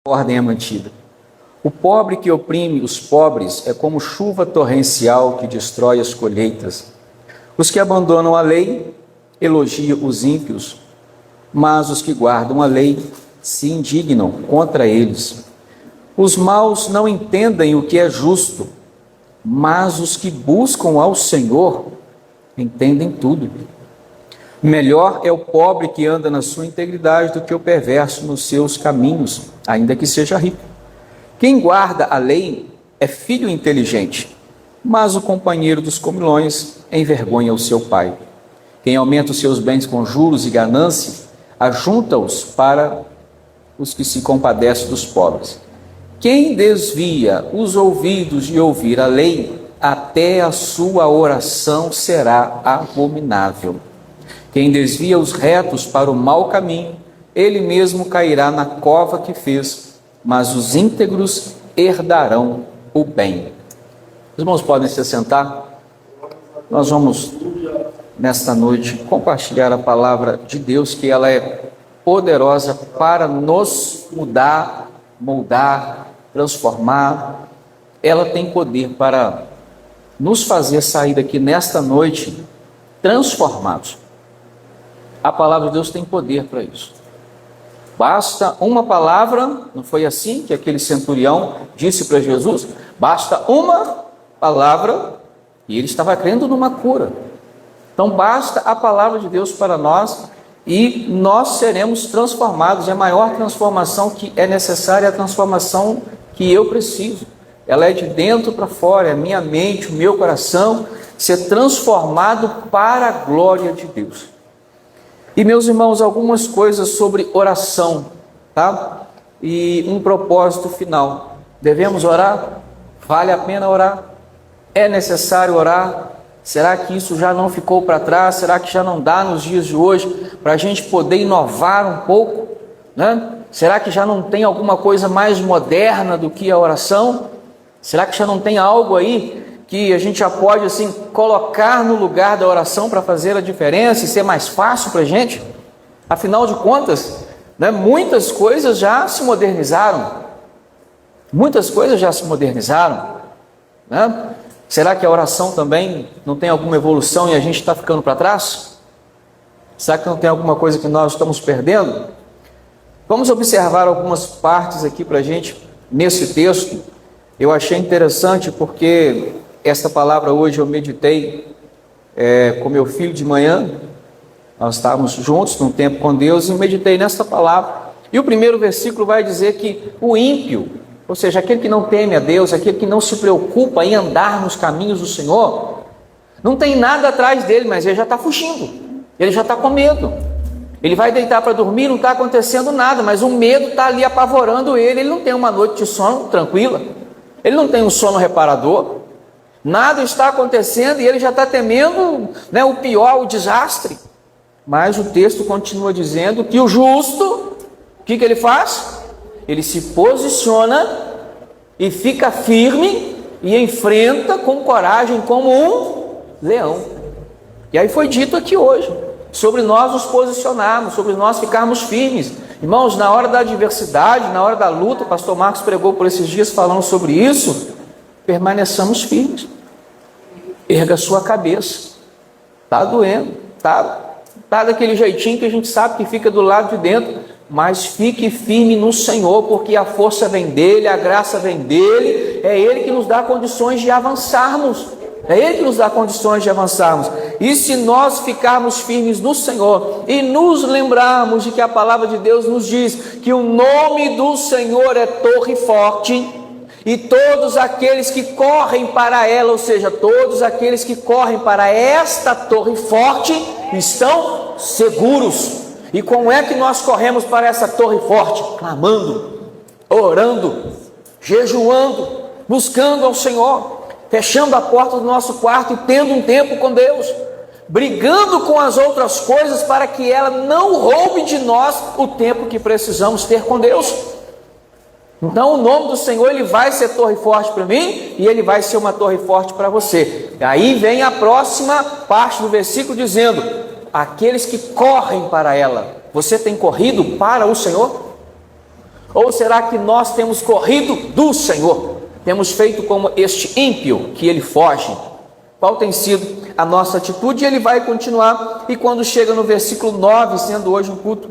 ordem é mantida. O pobre que oprime os pobres é como chuva torrencial que destrói as colheitas. Os que abandonam a lei elogiam os ímpios, mas os que guardam a lei se indignam contra eles. Os maus não entendem o que é justo, mas os que buscam ao Senhor entendem tudo. Melhor é o pobre que anda na sua integridade do que o perverso nos seus caminhos, ainda que seja rico. Quem guarda a lei é filho inteligente, mas o companheiro dos comilões envergonha o seu pai. Quem aumenta os seus bens com juros e ganância, ajunta-os para os que se compadecem dos pobres. Quem desvia os ouvidos de ouvir a lei, até a sua oração será abominável. Quem desvia os retos para o mau caminho, ele mesmo cairá na cova que fez, mas os íntegros herdarão o bem. Os irmãos podem se sentar? Nós vamos, nesta noite, compartilhar a palavra de Deus, que ela é poderosa para nos mudar, moldar, transformar. Ela tem poder para nos fazer sair daqui nesta noite transformados. A palavra de Deus tem poder para isso. Basta uma palavra, não foi assim que aquele centurião disse para Jesus? Basta uma palavra, e ele estava crendo numa cura. Então basta a palavra de Deus para nós e nós seremos transformados. E a maior transformação que é necessária é a transformação que eu preciso. Ela é de dentro para fora, é a minha mente, o meu coração ser transformado para a glória de Deus. E, meus irmãos, algumas coisas sobre oração, tá? E um propósito final. Devemos orar? Vale a pena orar? É necessário orar? Será que isso já não ficou para trás? Será que já não dá nos dias de hoje para a gente poder inovar um pouco, né? Será que já não tem alguma coisa mais moderna do que a oração? Será que já não tem algo aí que a gente já pode assim colocar no lugar da oração para fazer a diferença e ser mais fácil para a gente? Afinal de contas, né, muitas coisas já se modernizaram. Muitas coisas já se modernizaram, né? Será que a oração também não tem alguma evolução e a gente está ficando para trás? Será que não tem alguma coisa que nós estamos perdendo? Vamos observar algumas partes aqui para a gente nesse texto. Eu achei interessante porque esta palavra hoje eu meditei com meu filho de manhã. Nós estávamos juntos num tempo com Deus e meditei nesta palavra. E o primeiro versículo vai dizer que o ímpio, ou seja, aquele que não teme a Deus, aquele que não se preocupa em andar nos caminhos do Senhor, não tem nada atrás dele, mas ele já está fugindo, ele já está com medo. Ele vai deitar para dormir, não está acontecendo nada, mas o medo está ali apavorando ele. Ele não tem uma noite de sono tranquila, ele não tem um sono reparador, nada está acontecendo e ele já está temendo, né, o pior, o desastre. Mas o texto continua dizendo que o justo, o que ele faz? Ele se posiciona e fica firme e enfrenta com coragem como um leão. E aí foi dito aqui hoje, sobre nós nos posicionarmos, sobre nós ficarmos firmes. Irmãos, na hora da adversidade, na hora da luta, o pastor Marcos pregou por esses dias falando sobre isso, permaneçamos firmes. Erga a sua cabeça. Está doendo, tá daquele jeitinho que a gente sabe que fica do lado de dentro, mas fique firme no Senhor, porque a força vem dele, a graça vem dele, é ele que nos dá condições de avançarmos, é ele que nos dá condições de avançarmos. E se nós ficarmos firmes no Senhor e nos lembrarmos de que a palavra de Deus nos diz que o nome do Senhor é torre forte, e todos aqueles que correm para ela, ou seja, todos aqueles que correm para esta torre forte, estão seguros. E como é que nós corremos para essa torre forte? Clamando, orando, jejuando, buscando ao Senhor, fechando a porta do nosso quarto e tendo um tempo com Deus, brigando com as outras coisas para que ela não roube de nós o tempo que precisamos ter com Deus. Então o nome do Senhor, ele vai ser torre forte para mim e ele vai ser uma torre forte para você. E aí vem a próxima parte do versículo dizendo: aqueles que correm para ela. Você tem corrido para o Senhor? Ou será que nós temos corrido do Senhor? Temos feito como este ímpio, que ele foge? Qual tem sido a nossa atitude? E ele vai continuar, e quando chega no versículo 9, sendo hoje um culto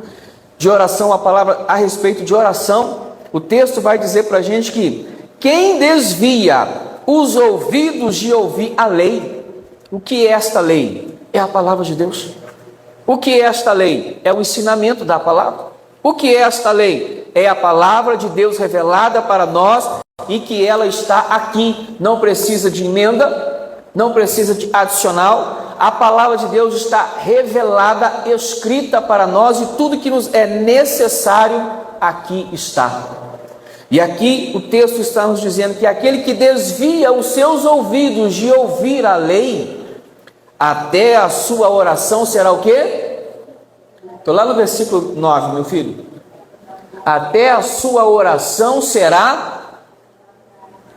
de oração, a palavra a respeito de oração, o texto vai dizer para a gente que quem desvia os ouvidos de ouvir a lei, o que é esta lei? É a palavra de Deus. O que é esta lei? É o ensinamento da palavra. O que é esta lei? É a palavra de Deus revelada para nós e que ela está aqui. Não precisa de emenda, não precisa de adicional. A palavra de Deus está revelada, escrita para nós e tudo que nos é necessário aqui está. E aqui o texto está nos dizendo que aquele que desvia os seus ouvidos de ouvir a lei, até a sua oração será o quê? Estou lá no versículo 9, meu filho. Até a sua oração será...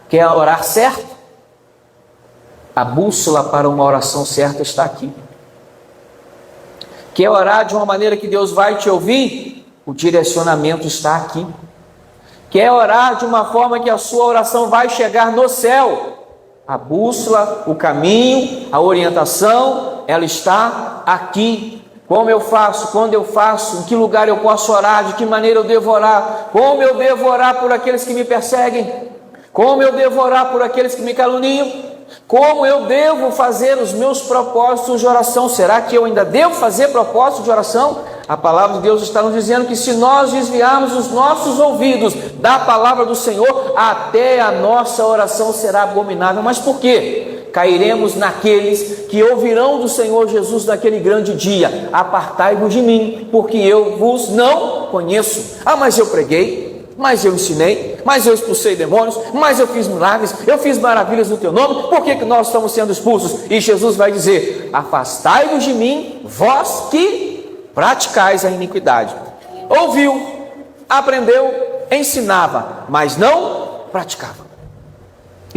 Quer orar certo? A bússola para uma oração certa está aqui. Quer orar de uma maneira que Deus vai te ouvir? O direcionamento está aqui. Quer orar de uma forma que a sua oração vai chegar no céu? A bússola, o caminho, a orientação, ela está aqui. Como eu faço, quando eu faço, em que lugar eu posso orar, de que maneira eu devo orar, como eu devo orar por aqueles que me perseguem, como eu devo orar por aqueles que me caluniam, como eu devo fazer os meus propósitos de oração. Será que eu ainda devo fazer propósito de oração? A palavra de Deus está nos dizendo que se nós desviarmos os nossos ouvidos da palavra do Senhor, até a nossa oração será abominável. Mas por quê? Cairemos naqueles que ouvirão do Senhor Jesus naquele grande dia: apartai-vos de mim, porque eu vos não conheço. Ah, mas eu preguei, mas eu ensinei, mas eu expulsei demônios, mas eu fiz milagres, eu fiz maravilhas no teu nome, por que nós estamos sendo expulsos? E Jesus vai dizer: afastai-vos de mim, vós que praticais a iniquidade. Ouviu, aprendeu, ensinava, mas não praticava.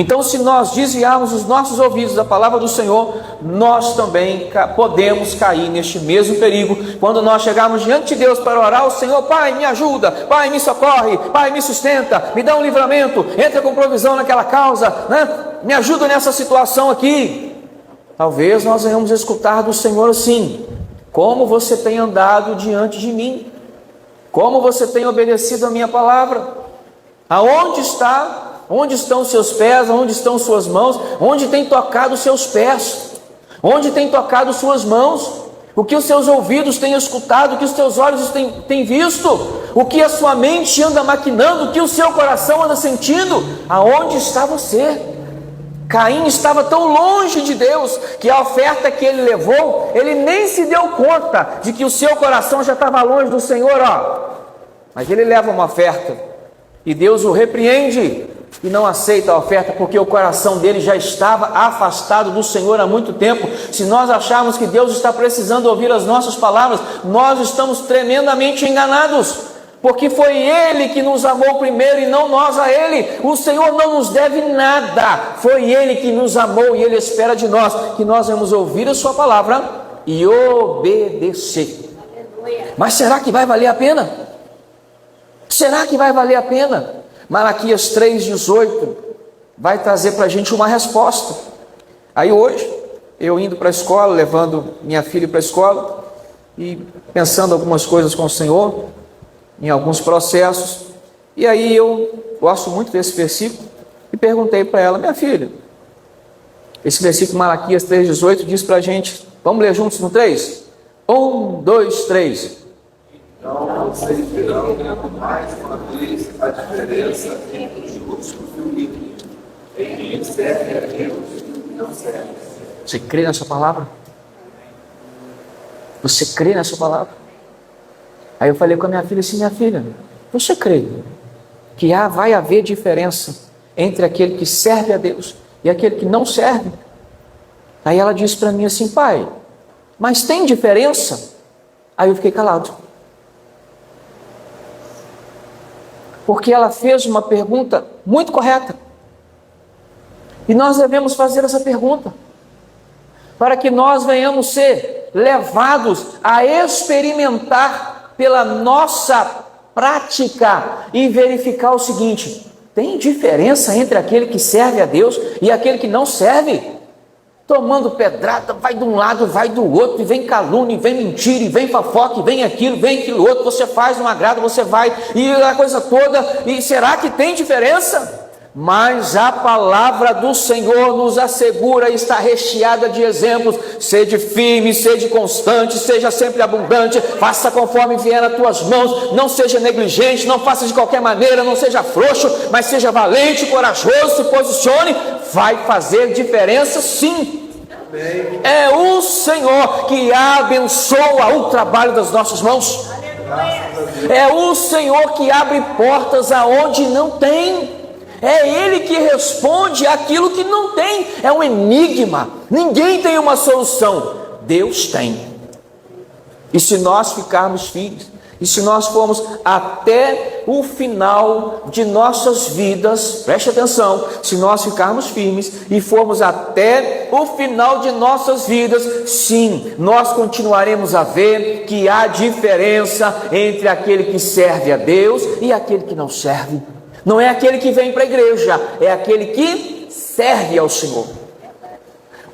Então, se nós desviarmos os nossos ouvidos da palavra do Senhor, nós também podemos cair neste mesmo perigo. Quando nós chegarmos diante de Deus para orar ao Senhor: Pai, me ajuda, Pai, me socorre, Pai, me sustenta, me dá um livramento, entra com provisão naquela causa, né? Me ajuda nessa situação aqui. Talvez nós venhamos escutar do Senhor assim: como você tem andado diante de mim? Como você tem obedecido a minha palavra? Aonde está? Onde estão os seus pés? Onde estão suas mãos? Onde tem tocado os seus pés? Onde tem tocado suas mãos? O que os seus ouvidos têm escutado? O que os teus olhos têm visto? O que a sua mente anda maquinando? O que o seu coração anda sentindo? Aonde está você? Caim estava tão longe de Deus que a oferta que ele levou, ele nem se deu conta de que o seu coração já estava longe do Senhor, Mas ele leva uma oferta e Deus o repreende e não aceita a oferta, porque o coração dele já estava afastado do Senhor há muito tempo. Se nós acharmos que Deus está precisando ouvir as nossas palavras, nós estamos tremendamente enganados, porque foi Ele que nos amou primeiro e não nós a Ele. O Senhor não nos deve nada, foi Ele que nos amou e Ele espera de nós que nós vamos ouvir a sua palavra e obedecer. Mas será que vai valer a pena? Será que vai valer a pena? Malaquias 3,18 vai trazer para a gente uma resposta. Aí hoje, eu indo para a escola, levando minha filha para a escola e pensando algumas coisas com o Senhor, em alguns processos, e aí eu gosto muito desse versículo e perguntei para ela: minha filha, esse versículo Malaquias 3,18 diz para a gente, vamos ler juntos no 3? 1, 2, 3. Então vocês verão mais uma vez a diferença entre o justo e o ímpio, em quem serve a Deus e não serve. Você crê nessa palavra? Você crê nessa palavra? Aí eu falei com a minha filha assim: minha filha, você crê que vai haver diferença entre aquele que serve a Deus e aquele que não serve? Aí ela disse para mim assim: pai, mas tem diferença? Aí eu fiquei calado, porque ela fez uma pergunta muito correta, e nós devemos fazer essa pergunta, para que nós venhamos ser levados a experimentar pela nossa prática e verificar o seguinte: tem diferença entre aquele que serve a Deus e aquele que não serve? Tomando pedrada, vai de um lado, vai do outro, e vem calúnia, e vem mentira, e vem fofoca, e vem aquilo outro, você faz, não agrada, você vai, e a coisa toda, e será que tem diferença? Mas a palavra do Senhor nos assegura, está recheada de exemplos: sede firme, sede constante, seja sempre abundante, faça conforme vier nas tuas mãos, não seja negligente, não faça de qualquer maneira, não seja frouxo, mas seja valente, corajoso, se posicione. Vai fazer diferença, sim. É o Senhor que abençoa o trabalho das nossas mãos. É o Senhor que abre portas aonde não tem. É Ele que responde aquilo que não tem. É um enigma. Ninguém tem uma solução. Deus tem. E se nós ficarmos firmes, e se nós formos até o final de nossas vidas, preste atenção, se nós ficarmos firmes e formos até o final de nossas vidas, sim, nós continuaremos a ver que há diferença entre aquele que serve a Deus e aquele que não serve. Não é aquele que vem para a igreja, é aquele que serve ao Senhor.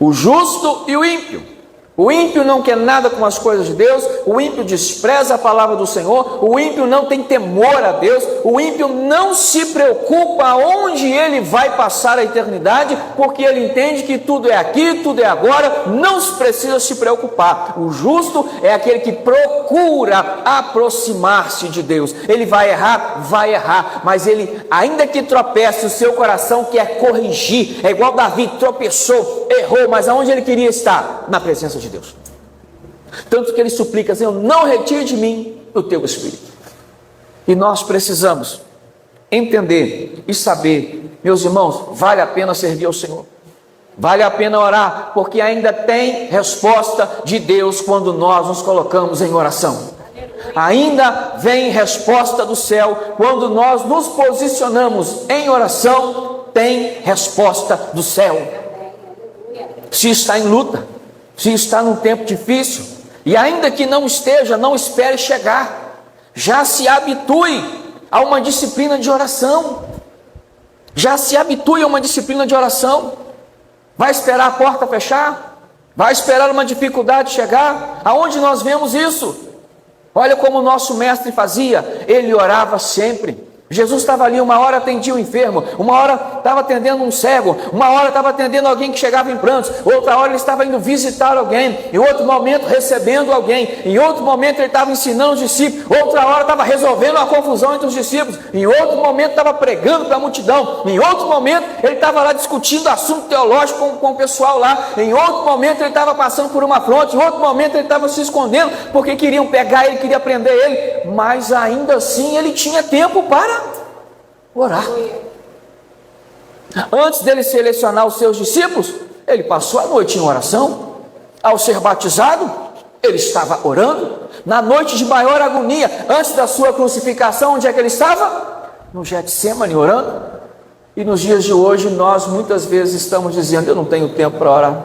O justo e o ímpio. O ímpio não quer nada com as coisas de Deus, o ímpio despreza a palavra do Senhor, o ímpio não tem temor a Deus, o ímpio não se preocupa onde ele vai passar a eternidade, porque ele entende que tudo é aqui, tudo é agora, não precisa se preocupar. O justo é aquele que procura aproximar-se de Deus. Ele vai errar, mas ele, ainda que tropece, o seu coração quer corrigir. É igual Davi, tropeçou, errou, mas aonde ele queria estar? Na presença de Deus. Tanto que ele suplica: Senhor, não retire de mim o teu Espírito. E nós precisamos entender e saber, meus irmãos, vale a pena servir ao Senhor, vale a pena orar, porque ainda tem resposta de Deus quando nós nos colocamos em oração. Ainda vem resposta do céu quando nós nos posicionamos em oração. Tem resposta do céu. Se está em luta, se está num tempo difícil, e ainda que não esteja, não espere chegar. Já se habitue a uma disciplina de oração. Já se habitue a uma disciplina de oração. Vai esperar a porta fechar? Vai esperar uma dificuldade chegar? Aonde nós vemos isso? Olha como o nosso mestre fazia. Ele orava sempre. Jesus estava ali, uma hora atendia o enfermo, uma hora estava atendendo um cego, uma hora estava atendendo alguém que chegava em prantos, outra hora ele estava indo visitar alguém, em outro momento recebendo alguém, em outro momento ele estava ensinando os discípulos, outra hora estava resolvendo uma confusão entre os discípulos, em outro momento estava pregando para a multidão, em outro momento ele estava lá discutindo assunto teológico com o pessoal lá, em outro momento ele estava passando por uma fronte, em outro momento ele estava se escondendo porque queriam pegar ele, queriam prender ele, mas ainda assim ele tinha tempo para orar. Antes dele selecionar os seus discípulos, ele passou a noite em oração. Ao ser batizado, ele estava orando. Na noite de maior agonia, antes da sua crucificação, onde é que ele estava? No Getsemane, orando. E nos dias de hoje, nós muitas vezes estamos dizendo: eu não tenho tempo para orar,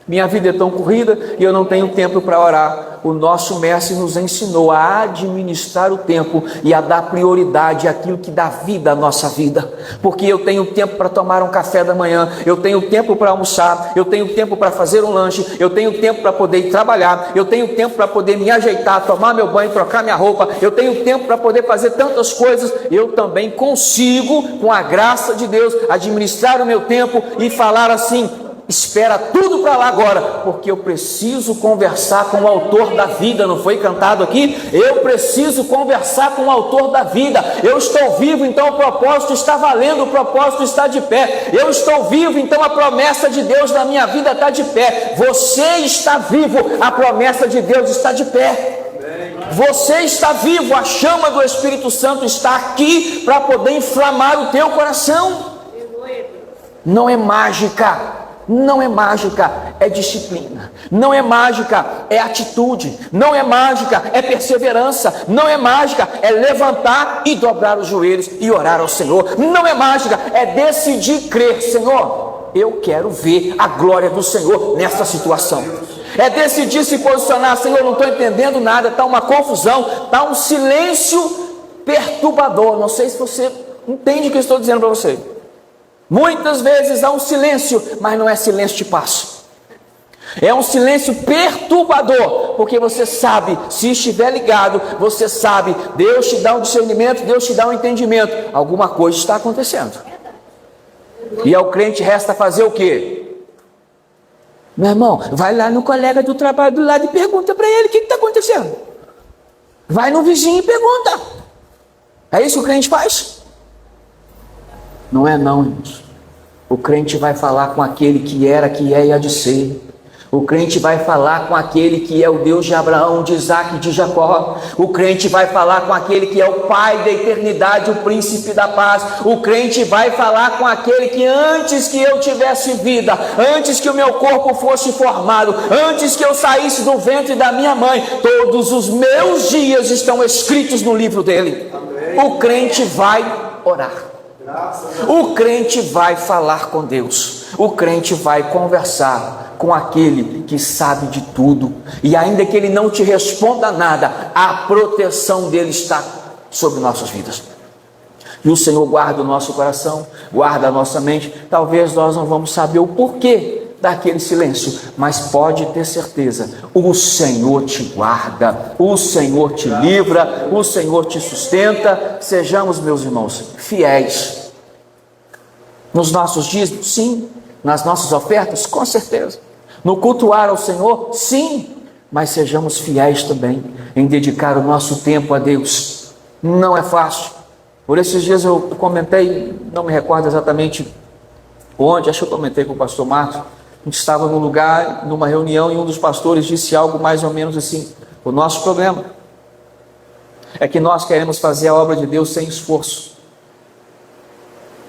minha vida é tão corrida e eu não tenho tempo para orar. O nosso mestre nos ensinou a administrar o tempo e a dar prioridade àquilo que dá vida à nossa vida, porque eu tenho tempo para tomar um café da manhã, eu tenho tempo para almoçar, eu tenho tempo para fazer um lanche, eu tenho tempo para poder ir trabalhar, eu tenho tempo para poder me ajeitar, tomar meu banho, trocar minha roupa, eu tenho tempo para poder fazer tantas coisas. Eu também consigo, com a graça de Deus, administrar o meu tempo e falar assim: espera tudo para lá agora, porque eu preciso conversar com o autor da vida. Não foi cantado aqui? Eu preciso conversar com o autor da vida. Eu estou vivo, então o propósito está valendo, o propósito está de pé. Eu estou vivo, então a promessa de Deus na minha vida está de pé. Você está vivo, a promessa de Deus está de pé. Você está vivo, a chama do Espírito Santo está aqui para poder inflamar o teu coração. Não é mágica. Não é mágica, é disciplina. Não é mágica, é atitude. Não é mágica, é perseverança. Não é mágica, é levantar e dobrar os joelhos e orar ao Senhor. Não é mágica, é decidir crer: Senhor, eu quero ver a glória do Senhor nessa situação. É decidir se posicionar: Senhor, não estou entendendo nada, está uma confusão, está um silêncio perturbador. Não sei se você entende o que eu estou dizendo para você. Muitas vezes há um silêncio, mas não é silêncio de paz. É um silêncio perturbador, porque você sabe, se estiver ligado, você sabe, Deus te dá um discernimento, Deus te dá um entendimento, alguma coisa está acontecendo. E ao crente resta fazer o quê? Meu irmão, vai lá no colega do trabalho do lado e pergunta para ele o que está acontecendo. Vai no vizinho e pergunta. É isso que o crente faz? Não é não, irmãos. O crente vai falar com aquele que era, que é e há de ser. O crente vai falar com aquele que é o Deus de Abraão, de Isaac e de Jacó. O crente vai falar com aquele que é o Pai da eternidade, o Príncipe da paz. O crente vai falar com aquele que antes que eu tivesse vida, antes que o meu corpo fosse formado, antes que eu saísse do ventre da minha mãe, todos os meus dias estão escritos no livro dele. Amém. O crente vai orar. O crente vai falar com Deus. O crente vai conversar com aquele que sabe de tudo, e ainda que ele não te responda nada, a proteção dele está sobre nossas vidas. E o Senhor guarda o nosso coração, guarda a nossa mente. Talvez nós não vamos saber o porquê daquele silêncio, mas pode ter certeza, o Senhor te guarda, o Senhor te livra, o Senhor te sustenta. Sejamos, meus irmãos, fiéis nos nossos dízimos, sim. Nas nossas ofertas, com certeza. No cultuar ao Senhor, sim. Mas sejamos fiéis também em dedicar o nosso tempo a Deus. Não é fácil. Por esses dias eu comentei, não me recordo exatamente onde, acho que eu comentei com o pastor Marcos. A gente estava num lugar, numa reunião, e um dos pastores disse algo mais ou menos assim: o nosso problema é que nós queremos fazer a obra de Deus sem esforço.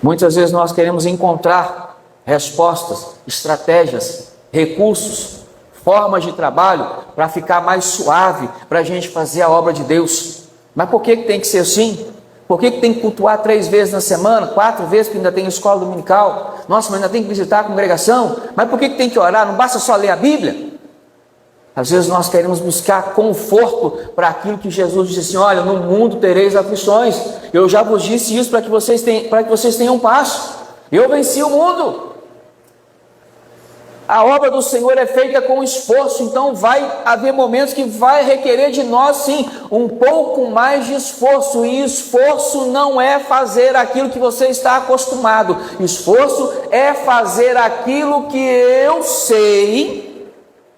Muitas vezes nós queremos encontrar respostas, estratégias, recursos, formas de trabalho para ficar mais suave, para a gente fazer a obra de Deus. Mas por que tem que ser assim? Por que tem que cultuar 3 vezes na semana, 4 vezes, porque ainda tem escola dominical? Nossa, mas ainda tem que visitar a congregação? Mas por que tem que orar? Não basta só ler a Bíblia? Às vezes nós queremos buscar conforto para aquilo que Jesus disse assim: olha, no mundo tereis aflições, eu já vos disse isso para que vocês tenham paz, eu venci o mundo. A obra do Senhor é feita com esforço, então vai haver momentos que vai requerer de nós, sim, um pouco mais de esforço. E esforço não é fazer aquilo que você está acostumado. Esforço é fazer aquilo que eu sei,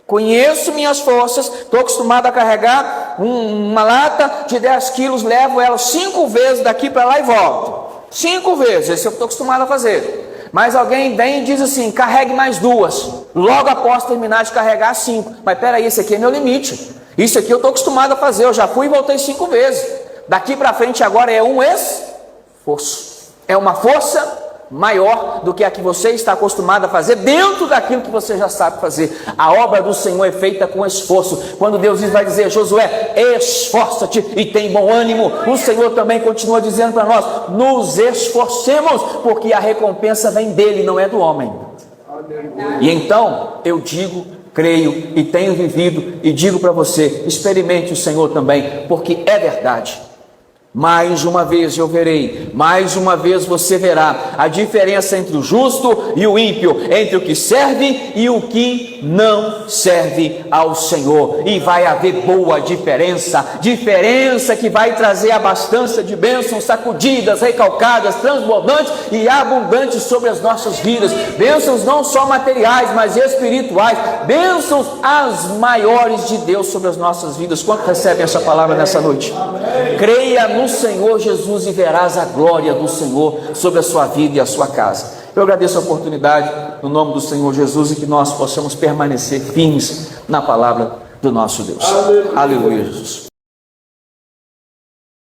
conheço minhas forças, estou acostumado a carregar uma lata de 10 quilos, levo ela 5 vezes daqui para lá e volto. 5 vezes, esse eu estou acostumado a fazer. Mas alguém vem e diz assim: carregue mais 2, logo após terminar de carregar 5. Mas peraí, esse aqui é meu limite, isso aqui eu estou acostumado a fazer, eu já fui e voltei 5 vezes. Daqui para frente agora é um esforço, é uma força maior do que a que você está acostumado a fazer, dentro daquilo que você já sabe fazer. A obra do Senhor é feita com esforço. Quando Deus vai dizer: Josué, esforça-te e tem bom ânimo, o Senhor também continua dizendo para nós: nos esforcemos, porque a recompensa vem dele, não é do homem. E então eu digo, creio e tenho vivido, e digo para você: experimente o Senhor também, porque é verdade. Mais uma vez eu verei, mais uma vez você verá a diferença entre o justo e o ímpio, entre o que serve e o que não serve ao Senhor. E vai haver boa diferença, diferença que vai trazer abastança de bênçãos sacudidas, recalcadas, transbordantes e abundantes sobre as nossas vidas. Bênçãos não só materiais, mas espirituais, bênçãos as maiores de Deus sobre as nossas vidas. Quanto recebem essa palavra nessa noite? Amém. Creia no Senhor Jesus e verás a glória do Senhor sobre a sua vida e a sua casa. Eu agradeço a oportunidade no nome do Senhor Jesus, e que nós possamos permanecer firmes na palavra do nosso Deus. Aleluia, Jesus.